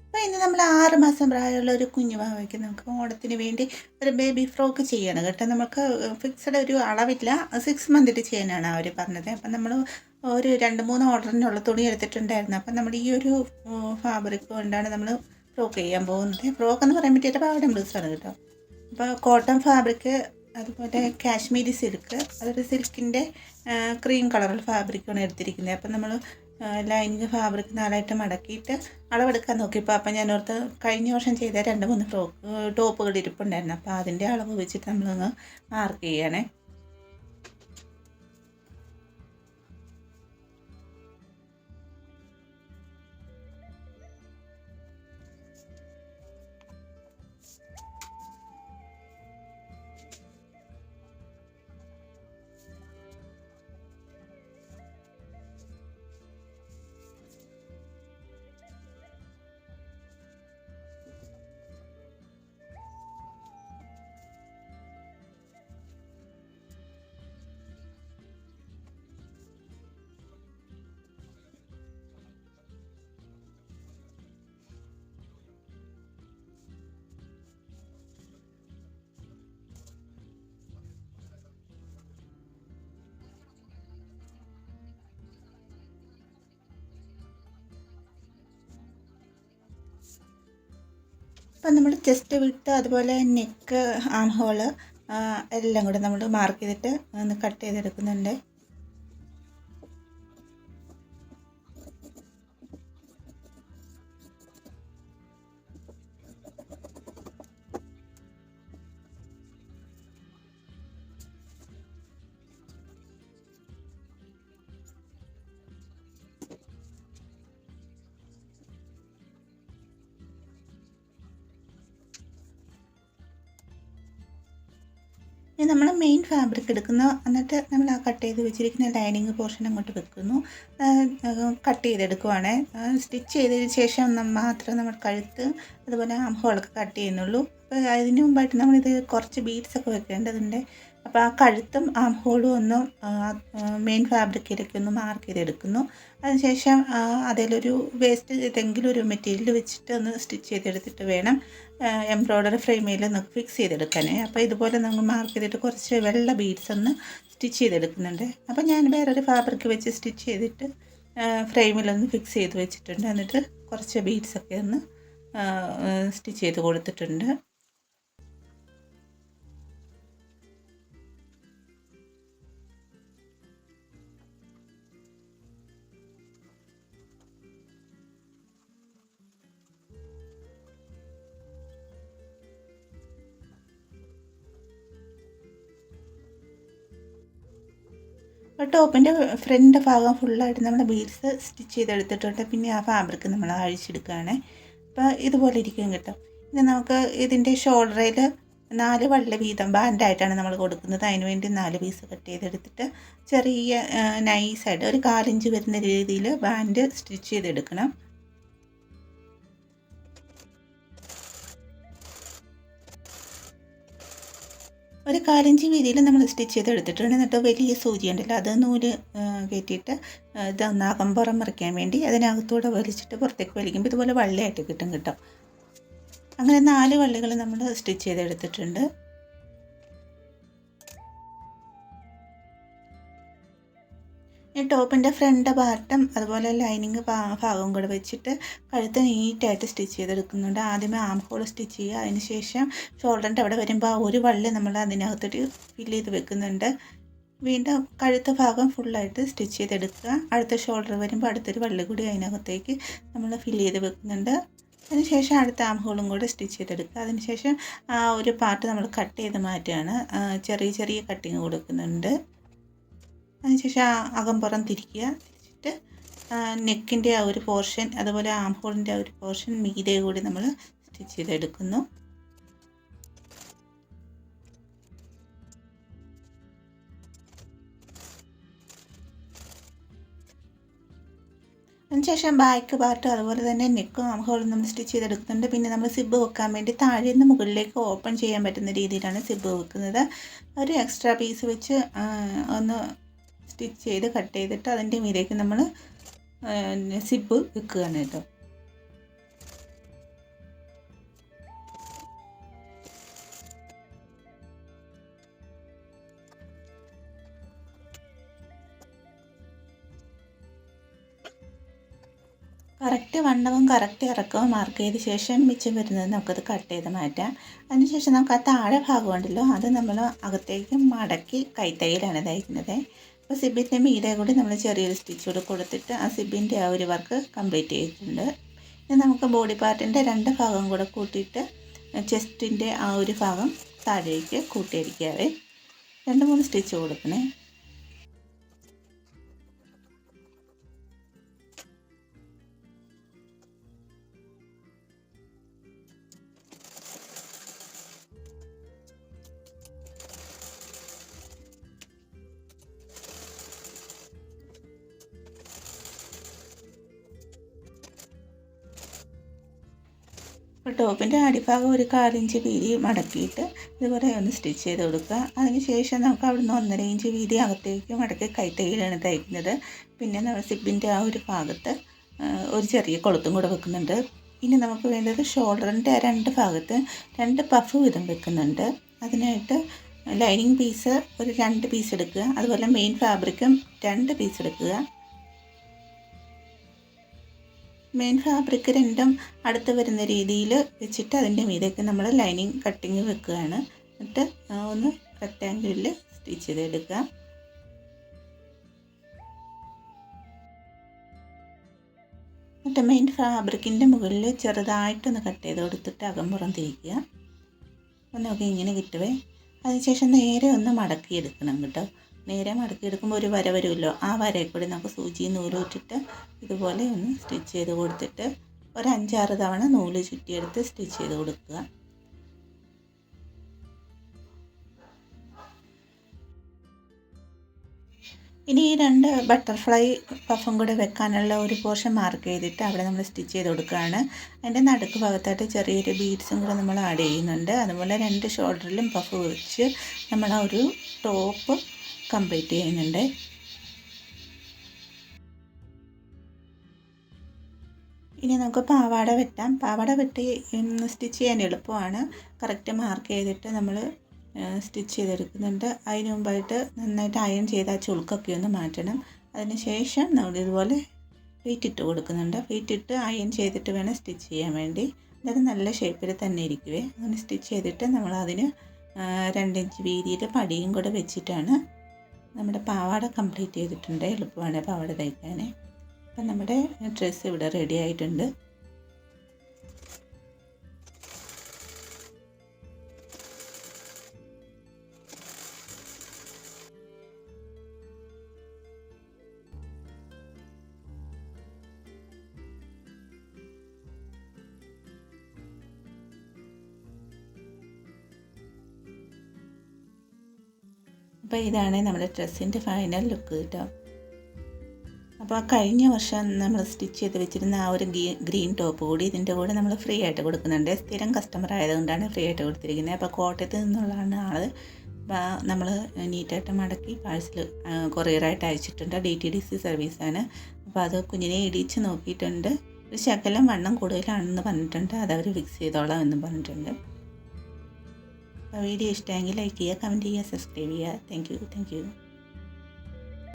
അപ്പോൾ ഇന്ന് നമ്മൾ 6 മാസം പ്രായമുള്ള ഒരു കുഞ്ഞു വാവയ്ക്ക് നമുക്ക് ഓണത്തിന് വേണ്ടി ഒരു ബേബി ഫ്രോക്ക് ചെയ്യണം കേട്ടോ. നമുക്ക് ഫിക്സഡ് ഒരു അളവില്ല, 6 മന്തിൽ ചെയ്യാനാണ് അവർ പറഞ്ഞത്. അപ്പം നമ്മൾ ഒരു 2-3 ഓർഡറിനുള്ള തുണി എടുത്തിട്ടുണ്ടായിരുന്നു. അപ്പം നമ്മൾ ഈ ഒരു ഫാബ്രിക് കൊണ്ടാണ് നമ്മൾ ഫ്രോക്ക് ചെയ്യാൻ പോകുന്നത്. ഫ്രോക്ക് എന്ന് പറയാൻ പറ്റിയിട്ട് പാവാട ബ്ലൗസാണ് കേട്ടോ. അപ്പോൾ കോട്ടൺ ഫാബ്രിക്, അതുപോലെ കാശ്മീരി സിൽക്ക്, അതൊരു സിൽക്കിൻ്റെ ക്രീം കളറുള്ള ഫാബ്രിക്കാണ് എടുത്തിരിക്കുന്നത്. അപ്പം നമ്മൾ ലൈനിങ് ഫാബ്രിക് 4ആയിട്ട് മടക്കിയിട്ട് അളവെടുക്കാൻ നോക്കിയപ്പോൾ അപ്പം ഞാനോർത്ത് കഴിഞ്ഞ വർഷം ചെയ്ത 2-3 ടോപ്പുകൾ ഇരിപ്പുണ്ടായിരുന്നു. അപ്പോൾ അതിൻ്റെ അളവ് വെച്ചിട്ട് നമ്മളൊന്ന് മാർക്ക് ചെയ്യണേ. അപ്പം നമ്മൾ ചെസ്റ്റ് വിട്ട്, അതുപോലെ നെക്ക്, ആം ഹോള് എല്ലാം കൂടെ നമ്മൾ മാർക്ക് ചെയ്തിട്ട് ഒന്ന് കട്ട് ചെയ്തെടുക്കുന്നുണ്ട്. ഇനി നമ്മൾ മെയിൻ ഫാബ്രിക് എടുക്കുന്നു, എന്നിട്ട് നമ്മൾ ആ കട്ട് ചെയ്ത് വെച്ചിരിക്കുന്ന ലൈനിങ് പോർഷൻ അങ്ങോട്ട് വെക്കുന്നു, കട്ട് ചെയ്തെടുക്കുവാണ്. സ്റ്റിച്ച് ചെയ്തതിന് ശേഷം മാത്രം നമ്മൾ കഴുത്ത്, അതുപോലെ ആം ഹോളൊക്കെ കട്ട് ചെയ്യുന്നുള്ളൂ. അപ്പോൾ അതിന് മുമ്പായിട്ട് നമ്മളിത് കുറച്ച് ബീഡ്സൊക്കെ വെക്കേണ്ടതുണ്ട്. അപ്പോൾ ആ കഴുത്തും ആം ഹോളും ഒന്ന് മെയിൻ ഫാബ്രിക്കിലേക്ക് ഒന്ന് മാർക്ക് ചെയ്തെടുക്കുന്നു. അതിനുശേഷം അതിലൊരു വേസ്റ്റ് ഏതെങ്കിലും ഒരു മെറ്റീരിയൽ വെച്ചിട്ട് ഒന്ന് സ്റ്റിച്ച് ചെയ്തെടുത്തിട്ട് വേണം എംബ്രോയ്ഡറി ഫ്രെയിമിൽ ഒന്ന് ഫിക്സ് ചെയ്തെടുക്കാൻ. അപ്പോൾ ഇതുപോലെ നമ്മൾ മാർക്ക് ചെയ്തിട്ട് കുറച്ച് വെള്ള ബീഡ്സ് ഒന്ന് സ്റ്റിച്ച് ചെയ്തെടുക്കുന്നുണ്ട്. അപ്പോൾ ഞാൻ വേറൊരു ഫാബ്രിക് വെച്ച് സ്റ്റിച്ച് ചെയ്തിട്ട് ഫ്രെയിമിലൊന്ന് ഫിക്സ് ചെയ്ത് വെച്ചിട്ടുണ്ട്. എന്നിട്ട് കുറച്ച് ബീഡ്സൊക്കെ ഒന്ന് സ്റ്റിച്ച് ചെയ്ത് കൊടുത്തിട്ടുണ്ട്. ടോപ്പിൻ്റെ ഫ്രണ്ട് ഭാഗം ഫുള്ളായിട്ട് നമ്മൾ ബീഡ്സ് സ്റ്റിച്ച് ചെയ്തെടുത്തിട്ടുണ്ട്. പിന്നെ ആ ഫാബ്രിക് നമ്മൾ അഴിച്ചെടുക്കുകയാണ്. അപ്പോൾ ഇതുപോലെ ഇരിക്കും കേട്ടോ. ഇനി നമുക്ക് ഇതിൻ്റെ ഷോൾഡറിൽ 4 വള്ളി വീതം ബാൻഡായിട്ടാണ് നമ്മൾ കൊടുക്കുന്നത്. അതിന് വേണ്ടി 4 പീസ് കട്ട് ചെയ്തെടുത്തിട്ട് ചെറിയ നൈസായിട്ട് ഒരു 1/4 ഇഞ്ച് വരുന്ന രീതിയിൽ ബാൻഡ് സ്റ്റിച്ച് ചെയ്തെടുക്കണം. ഒരു 1/4 ഇഞ്ച് വീതിയിൽ നമ്മൾ സ്റ്റിച്ച് ചെയ്തെടുത്തിട്ടുണ്ട്. എന്നിട്ട് വലിയ സൂചി ഉണ്ടല്ലോ, അത് നൂല് കയറ്റിയിട്ട് ഇതൊന്ന് അകമ്പുറം മറിക്കാൻ വേണ്ടി അതിനകത്തൂടെ വലിച്ചിട്ട് പുറത്തേക്ക് വലിക്കുമ്പോൾ ഇതുപോലെ വള്ളിയായിട്ട് കിട്ടും കേട്ടോ. അങ്ങനെ 4 വള്ളികൾ നമ്മൾ സ്റ്റിച്ച് ചെയ്തെടുത്തിട്ടുണ്ട്. ഈ ടോപ്പിൻ്റെ ഫ്രണ്ട് പാർട്ടും അതുപോലെ ലൈനിങ് ഭാഗവും കൂടെ വെച്ചിട്ട് കഴുത്ത് നീറ്റായിട്ട് സ്റ്റിച്ച് ചെയ്തെടുക്കുന്നുണ്ട്. ആദ്യമേ ആം ഹോൾ സ്റ്റിച്ച് ചെയ്യുക, അതിന് ശേഷം ഷോൾഡറിൻ്റെ അവിടെ വരുമ്പോൾ ആ ഒരു വള്ളി നമ്മൾ അതിനകത്തോട്ട് ഫില്ല് ചെയ്ത് വെക്കുന്നുണ്ട്. വീണ്ടും കഴുത്ത് ഭാഗം ഫുള്ളായിട്ട് സ്റ്റിച്ച് ചെയ്തെടുക്കുക. അടുത്ത ഷോൾഡർ വരുമ്പോൾ അടുത്തൊരു വള്ളി കൂടി അതിനകത്തേക്ക് നമ്മൾ ഫില്ല് ചെയ്ത് വെക്കുന്നുണ്ട്. അതിനുശേഷം അടുത്ത ആം ഹോളും കൂടെ സ്റ്റിച്ച് ചെയ്തെടുക്കുക. അതിനുശേഷം ആ ഒരു പാർട്ട് നമ്മൾ കട്ട് ചെയ്ത് മാറ്റുകയാണ്. ചെറിയ ചെറിയ കട്ടിങ് കൊടുക്കുന്നുണ്ട്. അതിനുശേഷം അകമ്പുറം തിരിച്ചിട്ട് നെക്കിൻ്റെ ആ ഒരു പോർഷൻ, അതുപോലെ ആം ഹോളിൻ്റെ ആ ഒരു പോർഷൻ മീതെ കൂടി നമ്മൾ സ്റ്റിച്ച് ചെയ്തെടുക്കുന്നു. അതിനുശേഷം ബാക്ക് പാർട്ട്, അതുപോലെ തന്നെ നെക്കും ആം ഹോളും നമ്മൾ സ്റ്റിച്ച് ചെയ്തെടുക്കുന്നുണ്ട്. പിന്നെ നമ്മൾ സിബ്ബ് വെക്കാൻ വേണ്ടി താഴെ നിന്ന് മുകളിലേക്ക് ഓപ്പൺ ചെയ്യാൻ പറ്റുന്ന രീതിയിലാണ് സിബ്ബ് വെക്കുന്നത്. ഒരു എക്സ്ട്രാ പീസ് വെച്ച് ഒന്ന് സ്റ്റിച്ച് ചെയ്ത് കട്ട് ചെയ്തിട്ട് അതിൻ്റെ മീതേക്ക് നമ്മൾ സിബ്ബ് വെക്കുകയാണ് കേട്ടോ. കറക്റ്റ് വണ്ണവും കറക്റ്റ് ഇറക്കവും മാർക്ക് ചെയ്ത ശേഷം മിച്ചം വരുന്നത് നമുക്കത് കട്ട് ചെയ്ത് മാറ്റാം. അതിനുശേഷം നമുക്ക് ആ താഴെ ഭാഗമുണ്ടല്ലോ അത് നമ്മൾ അകത്തേക്ക് മടക്കി കൈത്തയ്യലാണ് തയ്ക്കുന്നത്. അപ്പോൾ സിബിൻ്റെ മീതെ കൂടി നമ്മൾ ചെറിയൊരു സ്റ്റിച്ച് കൂടെ കൊടുത്തിട്ട് ആ സിബിൻ്റെ ആ ഒരു വർക്ക് കംപ്ലീറ്റ് ചെയ്തിട്ടുണ്ട്. ഇനി നമുക്ക് ബോഡി പാർട്ടിൻ്റെ 2 ഭാഗം കൂടെ കൂട്ടിയിട്ട് ചെസ്റ്റിൻ്റെ ആ ഒരു ഭാഗം താഴേക്ക് കൂട്ടിയടിക്കാതെ 2-3 സ്റ്റിച്ച് കൊടുക്കണേ. അപ്പോൾ ടോപ്പിൻ്റെ അടിഭാഗം ഒരു 1/4 ഇഞ്ച് വീതി മടക്കിയിട്ട് ഇതുപോലെ ഒന്ന് സ്റ്റിച്ച് ചെയ്ത് കൊടുക്കുക. അതിന് ശേഷം നമുക്ക് അവിടുന്ന് 1.5 ഇഞ്ച് വീതി അകത്തേക്ക് മടക്കി കൈത്തയ്യലാണ് തയ്ക്കുന്നത്. പിന്നെ നമ്മൾ സിബിൻ്റെ ആ ഒരു ഭാഗത്ത് ഒരു ചെറിയ കൊളുത്തും കൂടെ വെക്കുന്നുണ്ട്. ഇനി നമുക്ക് വേണ്ടത് ഷോൾഡറിൻ്റെ 2 ഭാഗത്ത് 2 പഫ് വീതം വെക്കുന്നുണ്ട്. അതിനായിട്ട് ലൈനിങ് പീസ് ഒരു 2 പീസ് എടുക്കുക. അതുപോലെ മെയിൻ ഫാബ്രിക്കും 2 പീസ് എടുക്കുക. മെയിൻ ഫാബ്രിക് രണ്ടും അടുത്ത് വരുന്ന രീതിയിൽ വെച്ചിട്ട് അതിൻ്റെ മീതേക്ക് നമ്മൾ ലൈനിങ് കട്ടിങ് വെക്കുകയാണ്. എന്നിട്ട് ഒന്ന് റെക്റ്റാങ്കിളിൽ സ്റ്റിച്ച് ചെയ്തെടുക്കുക. എന്നിട്ട് മെയിൻ ഫാബ്രിക്കിൻ്റെ മുകളിൽ ചെറുതായിട്ടൊന്ന് കട്ട് ചെയ്ത് കൊടുത്തിട്ട് അകമ്പുറം തിരിക്കുക. അപ്പോൾ നമുക്ക് ഇങ്ങനെ കിട്ടുവേ. അതിനുശേഷം നേരെ ഒന്ന് മടക്കിയെടുക്കണം കേട്ടോ. നേരെ മടക്കിയെടുക്കുമ്പോൾ ഒരു വര വരുമല്ലോ, ആ വരയിൽ കൂടി നമുക്ക് സൂചി നൂലിട്ടിട്ട് ഇതുപോലെ ഒന്ന് സ്റ്റിച്ച് ചെയ്ത് കൊടുത്തിട്ട് ഒരു 5-6 തവണ നൂല് ചുറ്റിയെടുത്ത് സ്റ്റിച്ച് ചെയ്ത് കൊടുക്കുക. ഇനി ഈ 2 ബട്ടർഫ്ലൈ പഫും കൂടെ വെക്കാനുള്ള ഒരു പോർഷൻ മാർക്ക് ചെയ്തിട്ട് അവിടെ നമ്മൾ സ്റ്റിച്ച് ചെയ്ത് കൊടുക്കുകയാണ്. അതിൻ്റെ നടുക്ക് ഭാഗത്തായിട്ട് ചെറിയൊരു ബീഡ്സും കൂടെ നമ്മൾ ആഡ് ചെയ്യുന്നുണ്ട്. അതുപോലെ 2 ഷോൾഡറിലും പഫ് വെച്ച് നമ്മൾ ആ ഒരു ടോപ്പ് കംപ്ലീറ്റ് ചെയ്യുന്നുണ്ട്. ഇനി നമുക്ക് പാവാട വെട്ടാം. പാവാട വെട്ടി സ്റ്റിച്ച് ചെയ്യാൻ എളുപ്പമാണ്. കറക്റ്റ് മാർക്ക് ചെയ്തിട്ട് നമ്മൾ സ്റ്റിച്ച് ചെയ്തെടുക്കുന്നുണ്ട്. അതിന് മുമ്പായിട്ട് നന്നായിട്ട് അയൺ ചെയ്ത് ആ ചുളുക്കൊക്കെ ഒന്ന് മാറ്റണം. അതിന് ശേഷം നമ്മൾ ഇതുപോലെ വെയിറ്റ് ഇട്ട് കൊടുക്കുന്നുണ്ട്. വെയിറ്റ് ഇട്ട് അയൺ ചെയ്തിട്ട് വേണം സ്റ്റിച്ച് ചെയ്യാൻ വേണ്ടി. അതായത് നല്ല ഷേപ്പിൽ തന്നെ ഇരിക്കുവേ. അങ്ങനെ സ്റ്റിച്ച് ചെയ്തിട്ട് നമ്മളതിന് 2 ഇഞ്ച് വീതിയിൽ പടിയും കൂടെ വെച്ചിട്ടാണ് നമ്മുടെ പാവാട കംപ്ലീറ്റ് ചെയ്തിട്ടുണ്ട്. എളുപ്പമാണ് പാവാട തയ്ക്കാൻ. അപ്പം നമ്മുടെ ഡ്രസ്സ് ഇവിടെ റെഡി ആയിട്ടുണ്ട്. അപ്പോൾ ഇതാണ് നമ്മുടെ ഡ്രസ്സിൻ്റെ ഫൈനൽ ലുക്ക് കേട്ടോ. അപ്പോൾ കഴിഞ്ഞ വർഷം നമ്മൾ സ്റ്റിച്ച് ചെയ്ത് വെച്ചിരുന്ന ആ ഒരു ഗ്രീൻ ടോപ്പ് കൂടി ഇതിൻ്റെ കൂടെ നമ്മൾ ഫ്രീ ആയിട്ട് കൊടുക്കുന്നുണ്ട്. സ്ഥിരം കസ്റ്റമർ ആയതുകൊണ്ടാണ് ഫ്രീ ആയിട്ട് കൊടുത്തിരിക്കുന്നത്. അപ്പോൾ കോട്ടയത്ത് നിന്നുള്ളതാണ് ആൾ. നമ്മൾ നീറ്റായിട്ട് മടക്കി പാഴ്സൽ കൊറിയറായിട്ട് അയച്ചിട്ടുണ്ട്. DTDC സർവീസാണ്. അപ്പോൾ അത് കുഞ്ഞിനെ ഇടിച്ച് നോക്കിയിട്ടുണ്ട്. ഒരു ശകലം വണ്ണം കൂടുതലാണെന്ന് പറഞ്ഞിട്ടുണ്ട്. അതവർ ഫിക്സ് ചെയ്തോളാം എന്നും പറഞ്ഞിട്ടുണ്ട്. അപ്പോൾ വീഡിയോ ഇഷ്ടമെങ്കിൽ ലൈക്ക് ചെയ്യുക, കമൻറ്റ് ചെയ്യുക, സബ്സ്ക്രൈബ് ചെയ്യുക. Thank you.